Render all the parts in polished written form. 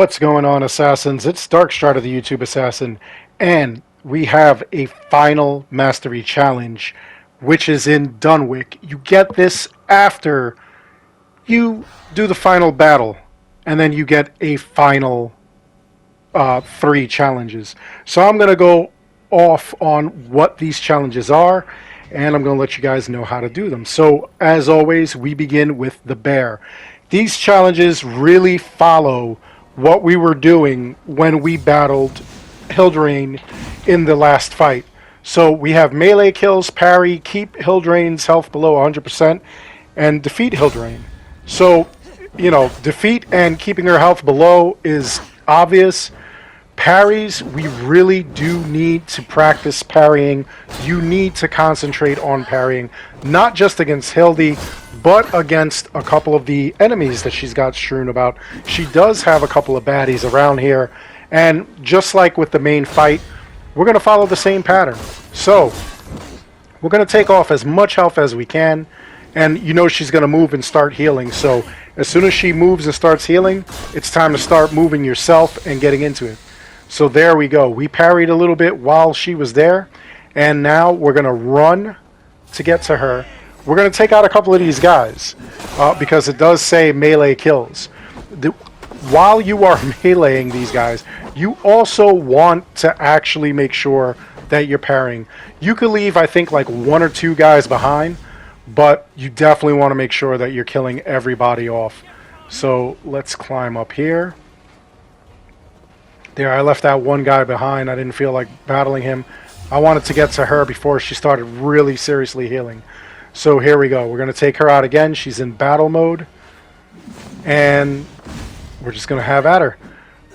What's going on, Assassins? It's Darkstrider, the YouTube Assassin, and we have a final mastery challenge, which is in Dunwic. You get this after you do the final battle, and then you get a final 3 challenges. So I'm going to go off on what these challenges are, and I'm going to let you guys know how to do them. So, as always, we begin with the bear. These challenges really follow what we were doing when we battled Hildrain in the last fight. So we have melee kills, parry, keep Hildrain's health below 100%, and defeat Hildrain. So, defeat and keeping her health below is obvious. Parries, we really do need to practice parrying. You need to concentrate on parrying, not just against Hildy, but against a couple of the enemies that she's got strewn about. She does have a couple of baddies around here, and just like with the main fight, we're going to follow the same pattern. So, we're going to take off as much health as we can, and she's going to move and start healing. So, as soon as she moves and starts healing, it's time to start moving yourself and getting into it. So there we go. We parried a little bit while she was there, and now we're going to run to get to her. We're going to take out a couple of these guys because it does say melee kills. While you are meleeing these guys, you also want to actually make sure that you're parrying. You could leave, I think, like 1 or 2 guys behind, but you definitely want to make sure that you're killing everybody off. So let's climb up here. There, I left that one guy behind. I didn't feel like battling him. I wanted to get to her before she started really seriously healing. So here we go. We're going to take her out again. She's in battle mode. And we're just going to have at her.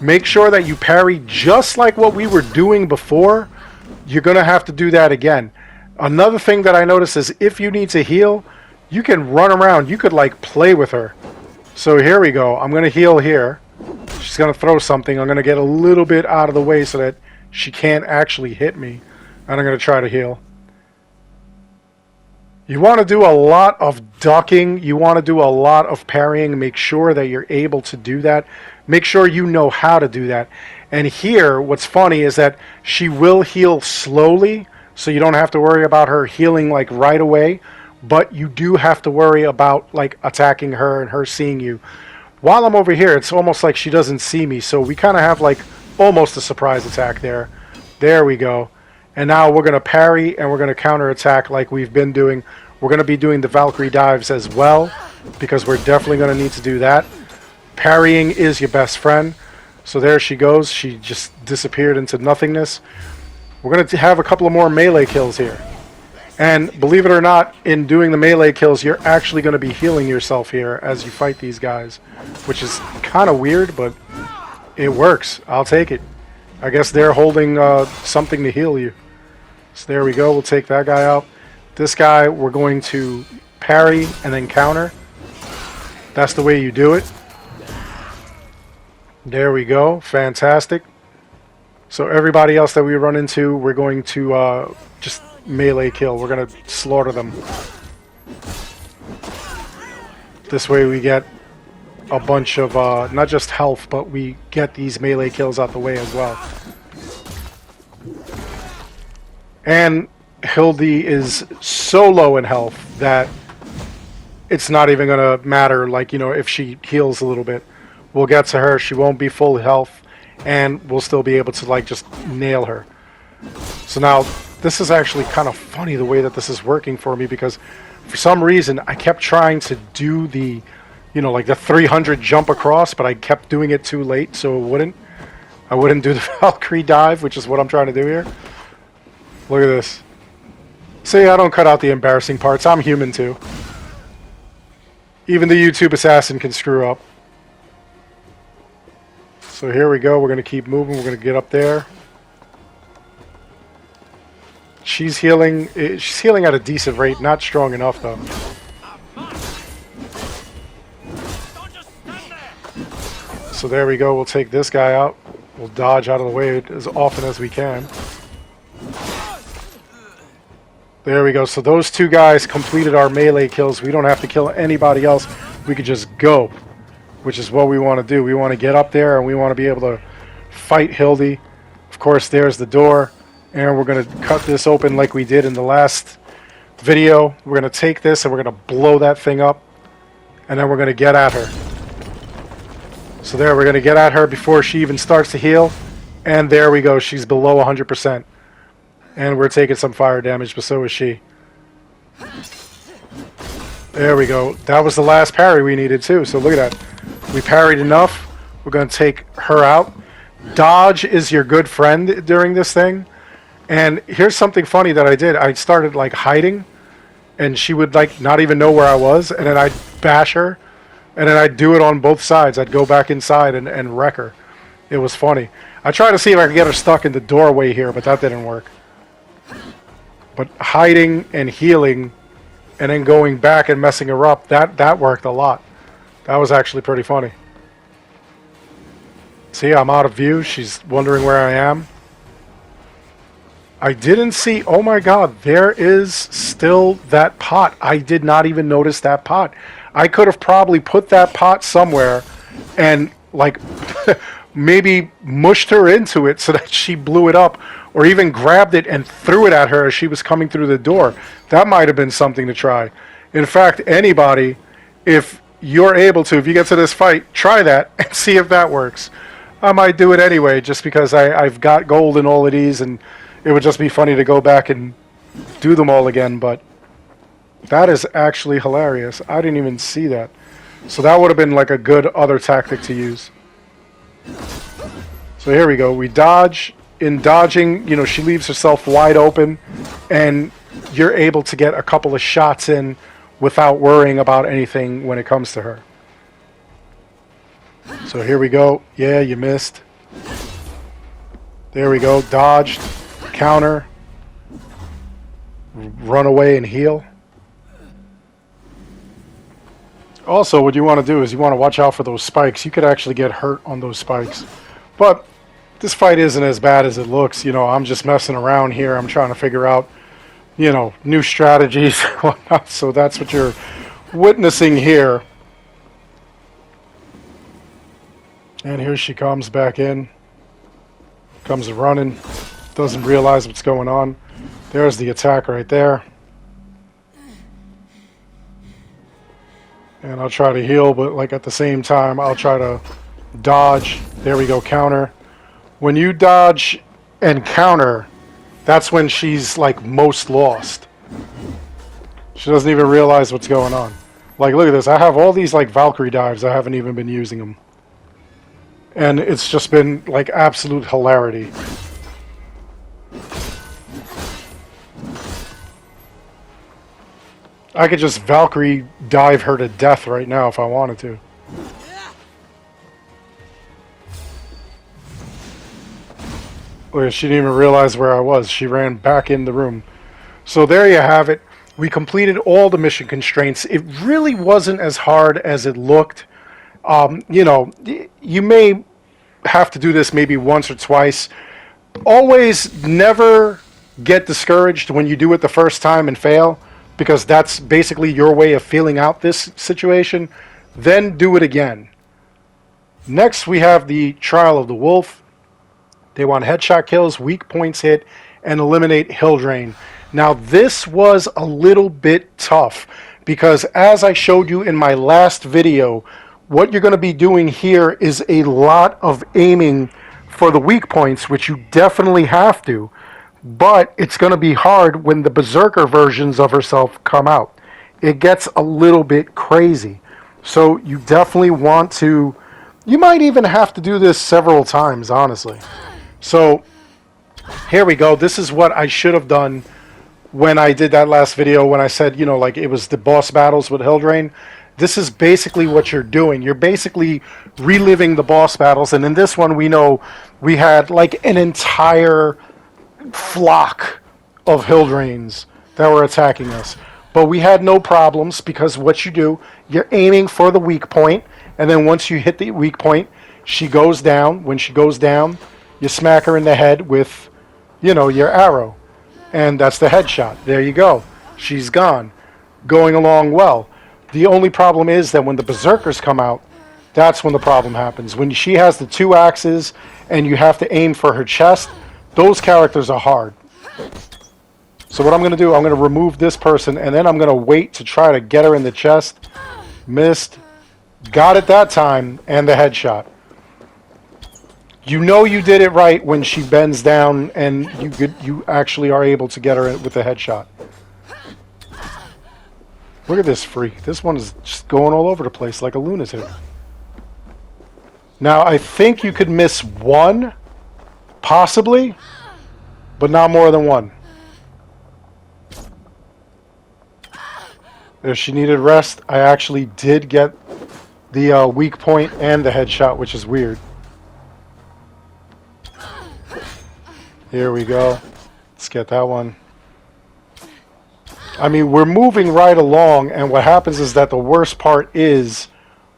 Make sure that you parry just like what we were doing before. You're going to have to do that again. Another thing that I noticed is if you need to heal, you can run around. You could like play with her. So here we go. I'm going to heal here. She's going to throw something. I'm going to get a little bit out of the way so that she can't actually hit me. And I'm going to try to heal. You want to do a lot of ducking. You want to do a lot of parrying. Make sure that you're able to do that. Make sure you know how to do that. And here, what's funny is that she will heal slowly. So you don't have to worry about her healing like right away. But you do have to worry about like attacking her and her seeing you. While I'm over here, it's almost like she doesn't see me, so we kind of have like almost a surprise attack there. There we go. And now we're going to parry and we're going to counterattack like we've been doing. We're going to be doing the Valkyrie dives as well, because we're definitely going to need to do that. Parrying is your best friend. So there she goes. She just disappeared into nothingness. We're going to have a couple of more melee kills here. And believe it or not, in doing the melee kills, you're actually going to be healing yourself here as you fight these guys, which is kind of weird, but it works. I'll take it. I guess they're holding something to heal you. So there we go. We'll take that guy out. This guy, we're going to parry and then counter. That's the way you do it. There we go. Fantastic. So everybody else that we run into, we're going to just melee kill. We're going to slaughter them. This way we get a bunch of not just health, but we get these melee kills out the way as well. And Hildy is so low in health that it's not even going to matter, like, if she heals a little bit. We'll get to her. She won't be full health, and we'll still be able to like just nail her. So now this is actually kind of funny the way that this is working for me, because for some reason I kept trying to do the, like the 300 jump across, but I kept doing it too late, so I wouldn't do the Valkyrie dive, which is what I'm trying to do here. Look at this. See, I don't cut out the embarrassing parts. I'm human too. Even the YouTube assassin can screw up. So here we go. We're going to keep moving. We're going to get up there. She's healing. She's healing at a decent rate. Not strong enough, though. So there we go. We'll take this guy out. We'll dodge out of the way as often as we can. There we go. So those 2 guys completed our melee kills. We don't have to kill anybody else. We could just go. which is what we want to do. We want to get up there and we want to be able to fight Hildy. Of course, there's the door, and we're going to cut this open like we did in the last video. We're going to take this and we're going to blow that thing up, and then we're going to get at her. So there, we're going to get at her before she even starts to heal, and there we go. She's below 100%, and we're taking some fire damage, but so is she. There we go. That was the last parry we needed too, so look at that. We parried enough. We're going to take her out. Dodge is your good friend during this thing. And here's something funny that I did. I started like hiding, and she would like not even know where I was, and then I'd bash her, and then I'd do it on both sides. I'd go back inside and wreck her. It was funny. I tried to see if I could get her stuck in the doorway here, but that didn't work. But hiding and healing and then going back and messing her up, that worked a lot. That was actually pretty funny. See, I'm out of view. She's wondering where I am. I didn't see... Oh my god, there is still that pot. I did not even notice that pot. I could have probably put that pot somewhere and, like, maybe mushed her into it so that she blew it up, or even grabbed it and threw it at her as she was coming through the door. That might have been something to try. In fact, anybody, if you're able to, if you get to this fight, try that and see if that works. I might do it anyway, just because I've got gold in all of these, and it would just be funny to go back and do them all again, but that is actually hilarious. I didn't even see that. So that would have been like a good other tactic to use. So here we go. We dodge. In dodging, you know, she leaves herself wide open, and you're able to get a couple of shots in without worrying about anything when it comes to her. So here we go. Yeah, you missed. There we go. Dodged. Counter. Run away and heal. Also, what you want to do is you want to watch out for those spikes. You could actually get hurt on those spikes. But this fight isn't as bad as it looks. You know, I'm just messing around here. I'm trying to figure out, you know, new strategies and whatnot. So that's what you're witnessing here. And here she comes back in. Comes running. Doesn't realize what's going on. There's the attack right there. And I'll try to heal, but like at the same time, I'll try to dodge. There we go, counter. When you dodge and counter, that's when she's like most lost. She doesn't even realize what's going on. Like, look at this. I have all these like Valkyrie dives. I haven't even been using them. And it's just been like absolute hilarity. I could just Valkyrie dive her to death right now if I wanted to. Look, she didn't even realize where I was. She ran back in the room. So there you have it. We completed all the mission constraints. It really wasn't as hard as it looked. You know, you may have to do this maybe once or twice. Always never get discouraged when you do it the first time and fail, because that's basically your way of feeling out this situation. Then do it again. Next, we have the Trial of the Wolf. They want headshot kills, weak points hit, and eliminate hill drain. Now, this was a little bit tough, because as I showed you in my last video, what you're going to be doing here is a lot of aiming for the weak points, which you definitely have to. But it's going to be hard when the Berserker versions of herself come out. It gets a little bit crazy. So you definitely want to... You might even have to do this several times, honestly. So here we go. This is what I should have done when I did that last video, when I said, you know, like it was the boss battles with Hildrain. This is basically what you're doing. You're basically reliving the boss battles. And in this one, we know we had like an entire flock of Hildrains that were attacking us. But we had no problems, because what you do, you're aiming for the weak point, and then once you hit the weak point, she goes down. When she goes down, you smack her in the head with, you know, your arrow. And that's the headshot. There you go. She's gone. Going along well. The only problem is that when the Berserkers come out, That's when the problem happens. When she has the two axes and you have to aim for her chest, those characters are hard. So what I'm going to do, I'm going to remove this person, and then I'm going to wait to try to get her in the chest. Missed. Got it that time, and the headshot. You know you did it right when she bends down, and you actually are able to get her with the headshot. Look at this freak. This one is just going all over the place like a lunatic. Now, I think you could miss one, possibly, but not more than one. If she needed rest, I actually did get the weak point and the headshot, which is weird. Here we go. Let's get that one. I mean, we're moving right along, and what happens is that the worst part is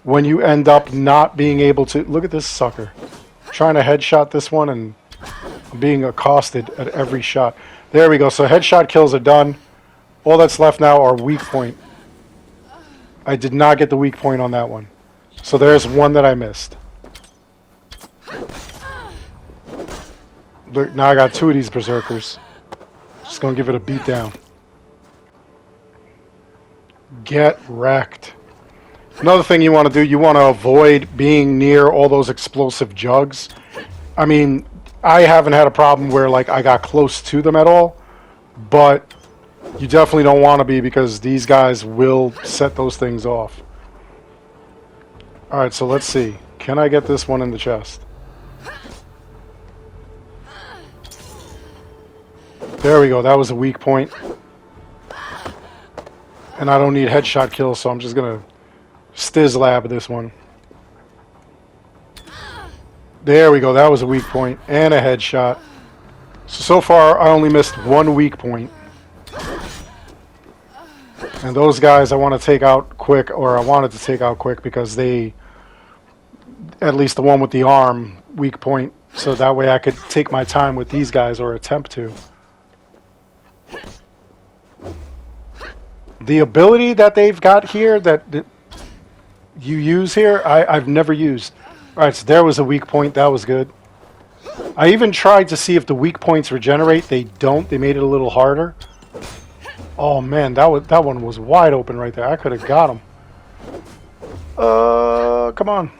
when you end up not being able to... Look at this sucker. Trying to headshot this one and being accosted at every shot. There we go. So headshot kills are done. All that's left now are weak point. I did not get the weak point on that one. So there's one that I missed. Look, now I got two of these berserkers. Just going to give it a beat down. Get wrecked. Another thing you want to do, you want to avoid being near all those explosive jugs. I mean, I haven't had a problem where like I got close to them at all, but you definitely don't want to be, because these guys will set those things off. Alright, so let's see. Can I get this one in the chest? There we go. That was a weak point. And I don't need headshot kills, so I'm just going to stiz-lab this one. There we go. That was a weak point and a headshot. So far, I only missed one weak point. And those guys I want to take out quick, or I wanted to take out quick, because they, at least the one with the arm, weak point, so that way I could take my time with these guys, or attempt to. The ability that they've got here, that you use here, I've never used. Alright, so there was a weak point. That was good. I even tried to see if the weak points regenerate. They don't. They made it a little harder. Oh man, that one was wide open right there. I could have got him. Come on.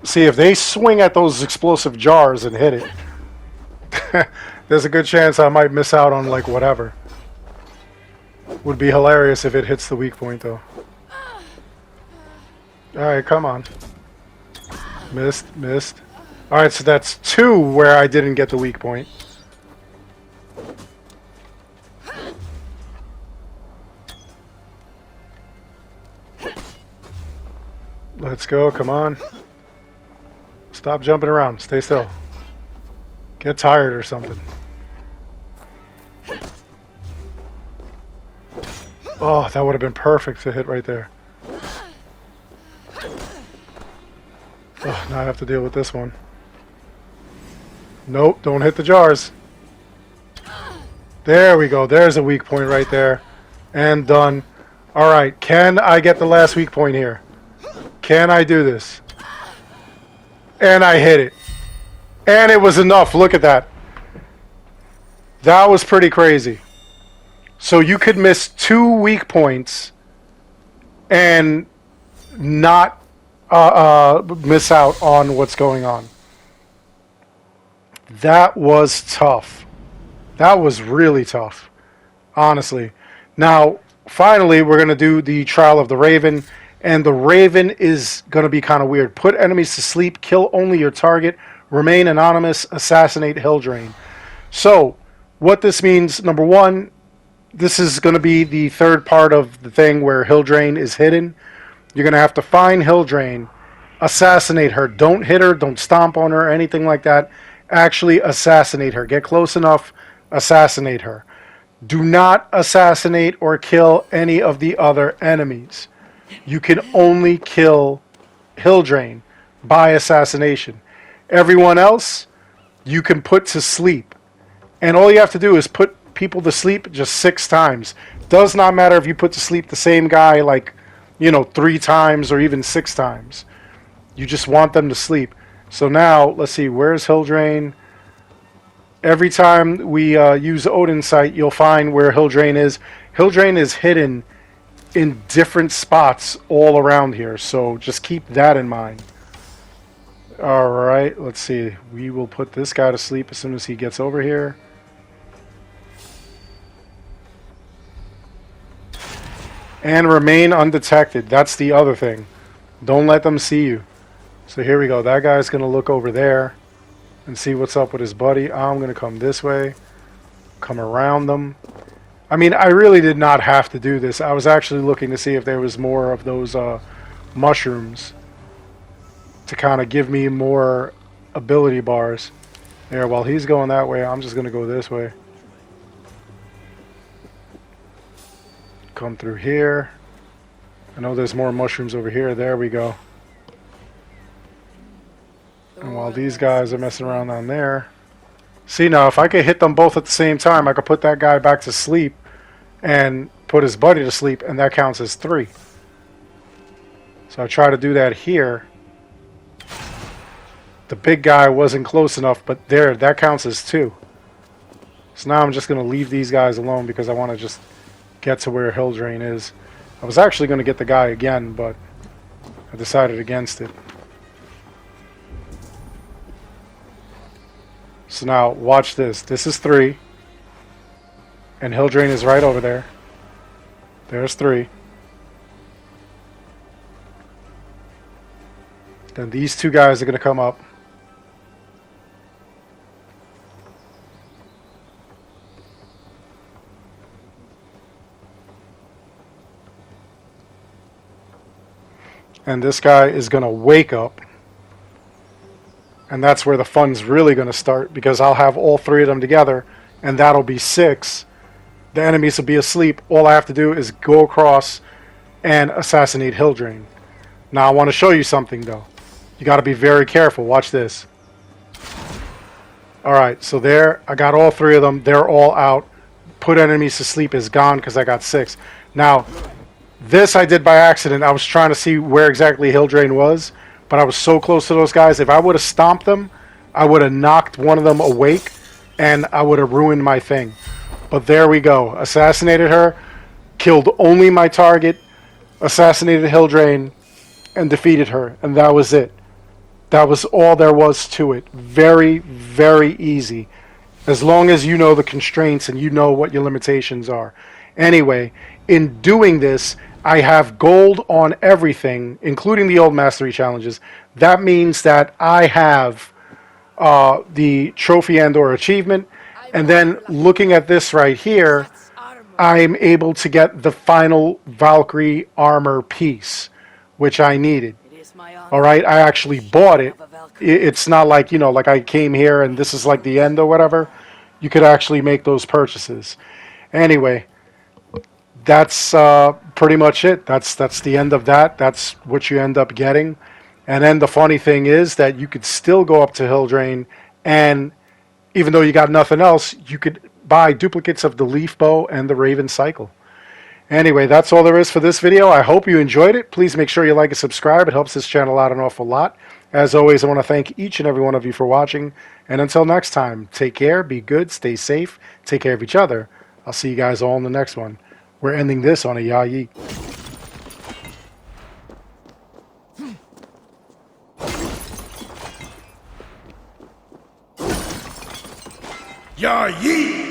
See, if they swing at those explosive jars and hit it, there's a good chance I might miss out on like whatever. Would be hilarious if it hits the weak point though. Alright, come on. Missed. Alright, so that's two where I didn't get the weak point. Let's go, come on. Stop jumping around, stay still. Get tired or something. Oh, that would have been perfect to hit right there. Oh, now I have to deal with this one. Nope, don't hit the jars. There we go. There's a weak point right there. And done. Alright, can I get the last weak point here? Can I do this? And I hit it. And it was enough. Look at that. That was pretty crazy. So you could miss two weak points and not miss out on what's going on. That was tough. That was really tough, honestly. Now, finally, we're going to do the Trial of the Raven, and the Raven is going to be kind of weird. Put enemies to sleep, kill only your target, remain anonymous, assassinate Hilldrain. So, what this means, number one, this is going to be the third part of the thing where Hilldrain is hidden. You're going to have to find Hilldrain, assassinate her. Don't hit her, don't stomp on her, anything like that. Actually assassinate her. Get close enough, assassinate her. Do not assassinate or kill any of the other enemies. You can only kill Hilldrain by assassination. Everyone else, you can put to sleep. And all you have to do is put people to sleep just 6 times. Does not matter if you put to sleep the same guy like 3 times or even 6 times. You just want them to sleep. So now, let's see, where's Hilldrain? Every time we use Odin's Sight, you'll find where Hilldrain is. Hilldrain is hidden in different spots all around here, so just keep that in mind. Alright, let's see. We will put this guy to sleep as soon as he gets over here. And remain undetected. That's the other thing. Don't let them see you. So here we go. That guy's going to look over there and see what's up with his buddy. I'm going to come this way. Come around them. I mean, I really did not have to do this. I was actually looking to see if there was more of those mushrooms to kind of give me more ability bars. There, while he's going that way, I'm just going to go this way. Come through here. I know there's more mushrooms over here. There we go. And while these guys are messing around down there. See, now if I could hit them both at the same time, I could put that guy back to sleep and put his buddy to sleep, and that counts as 3. So I try to do that here. The big guy wasn't close enough, but there, that counts as 2. So now I'm just going to leave these guys alone because I want to just get to where Hilldrain is. I was actually going to get the guy again, but I decided against it. So now, watch this. This is 3. And Hilldrain is right over there. There's 3. Then these 2 guys are going to come up. And this guy is going to wake up. And that's where the fun's really going to start, because I'll have all 3 of them together, and that'll be 6. The enemies will be asleep. All I have to do is go across and assassinate Hilldrain. Now I want to show you something, though. You got to be very careful. Watch this. Alright, so there, I got all 3 of them. They're all out. Put enemies to sleep is gone because I got 6. Now, this I did by accident. I was trying to see where exactly Hilldrain was, but I was so close to those guys. If I would have stomped them, I would have knocked one of them awake, and I would have ruined my thing. But there we go. Assassinated her, killed only my target, assassinated Hilldrain, and defeated her. And that was it. That was all there was to it. Very, very easy. As long as you know the constraints and you know what your limitations are. Anyway, in doing this, I have gold on everything, including the old mastery challenges. That means that I have the trophy and or achievement. And then looking at this right here, I'm able to get the final Valkyrie armor piece, which I needed. Alright, I actually bought it. It's not like, like I came here and this is like the end or whatever. You could actually make those purchases. Anyway, that's pretty much it. That's the end of that. That's what you end up getting. And then the funny thing is that you could still go up to Hilldrain, and even though you got nothing else, you could buy duplicates of the Leaf Bow and the Raven Cycle. Anyway, that's all there is for this video. I hope you enjoyed it. Please make sure you like and subscribe. It helps this channel out an awful lot. As always, I want to thank each and every one of you for watching. And until next time, take care, be good, stay safe, take care of each other. I'll see you guys all in the next one. We're ending this on a ya yeet. Ya yeet!